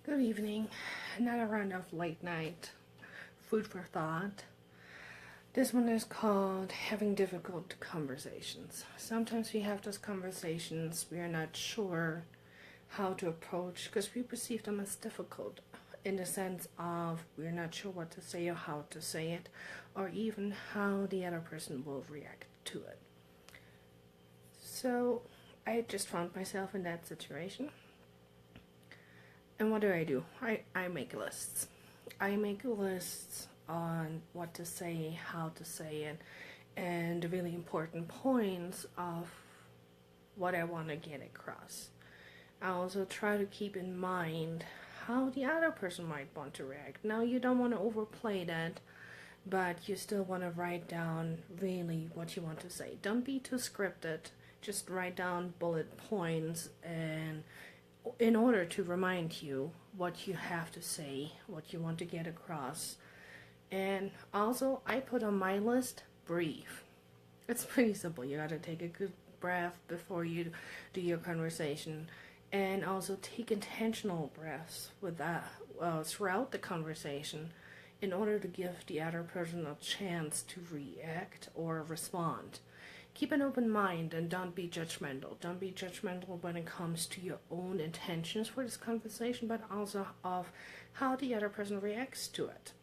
Good evening. Another round of late night food for thought. This one is called having difficult conversations. Sometimes we have those conversations we are not sure how to approach because we perceive them as difficult in the sense of we're not sure what to say or how to say it, or even how the other person will react to it. So I just found myself in that situation. And what do? I make lists. I make lists on what to say, how to say it, and the really important points of what I want to get across. I also try to keep in mind how the other person might want to react. Now, you don't want to overplay that, but you still want to write down really what you want to say. Don't be too scripted. Just write down bullet points and in order to remind you what you have to say, what you want to get across. And also, I put on my list, breathe. It's pretty simple. You gotta take a good breath before you do your conversation. And also take intentional breaths with that throughout the conversation in order to give the other person a chance to react or respond. Keep an open mind and don't be judgmental. Don't be judgmental when it comes to your own intentions for this conversation, but also of how the other person reacts to it.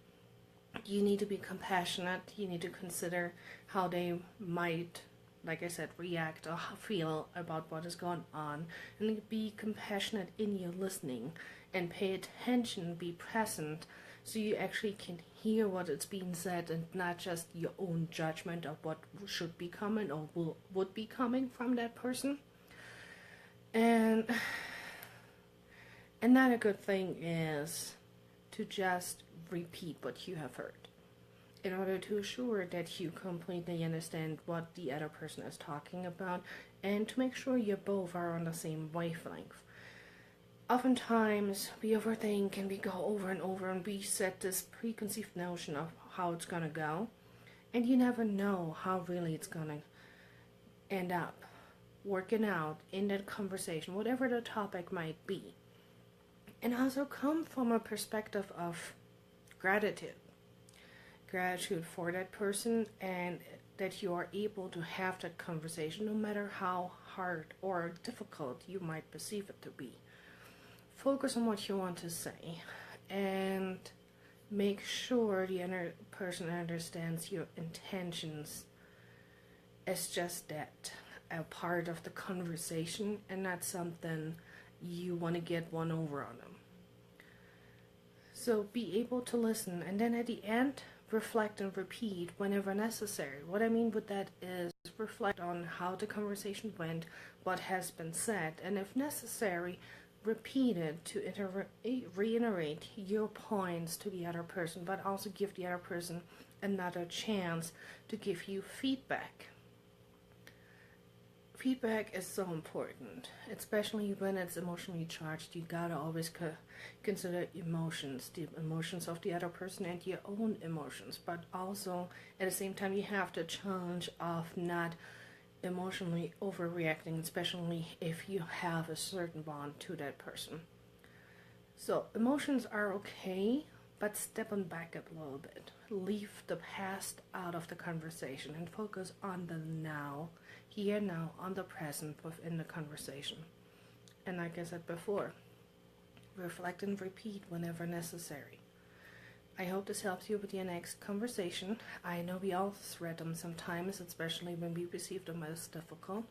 You need to be compassionate. You need to consider how they might, like I said, react or feel about what is going on. And be compassionate in your listening and pay attention, be present, so you actually can hear what is being said and not just your own judgment of what should be coming or would be coming from that person. And another good thing is to just repeat what you have heard in order to assure that you completely understand what the other person is talking about and to make sure you both are on the same wavelength. Oftentimes, we overthink and we go over and over and we set this preconceived notion of how it's going to go. And you never know how really it's going to end up working out in that conversation, whatever the topic might be. And also come from a perspective of gratitude. Gratitude for that person and that you are able to have that conversation no matter how hard or difficult you might perceive it to be. Focus on what you want to say and make sure the other person understands your intentions as just that, a part of the conversation and not something you want to get one over on them. So be able to listen and then at the end, reflect and repeat whenever necessary. What I mean with that is reflect on how the conversation went, what has been said, and if necessary, repeat it to reiterate your points to the other person, but also give the other person another chance to give you feedback. Feedback is so important, especially when it's emotionally charged. You gotta always consider emotions, the emotions of the other person and your own emotions, but also at the same time you have the challenge of not emotionally overreacting, especially if you have a certain bond to that person. So emotions are okay, but step on back up a little bit. Leave the past out of the conversation and focus on the now, here now, on the present within the conversation. And like I said before, reflect and repeat whenever necessary. I hope this helps you with your next conversation. I know we all thread them sometimes, especially when we perceive them as difficult.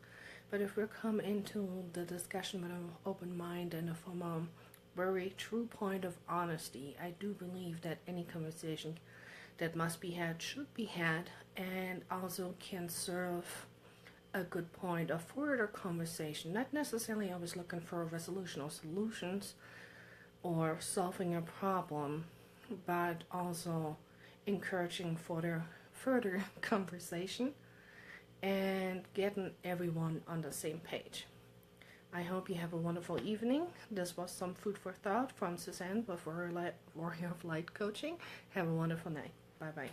But if we come into the discussion with an open mind and from a very true point of honesty, I do believe that any conversation that must be had should be had and also can serve a good point of further conversation. Not necessarily always looking for a resolution or solutions or solving a problem, but also encouraging for further conversation and getting everyone on the same page. I hope you have a wonderful evening. This was some food for thought from Suzanne with Warrior of Light Coaching. Have a wonderful night. Bye-bye.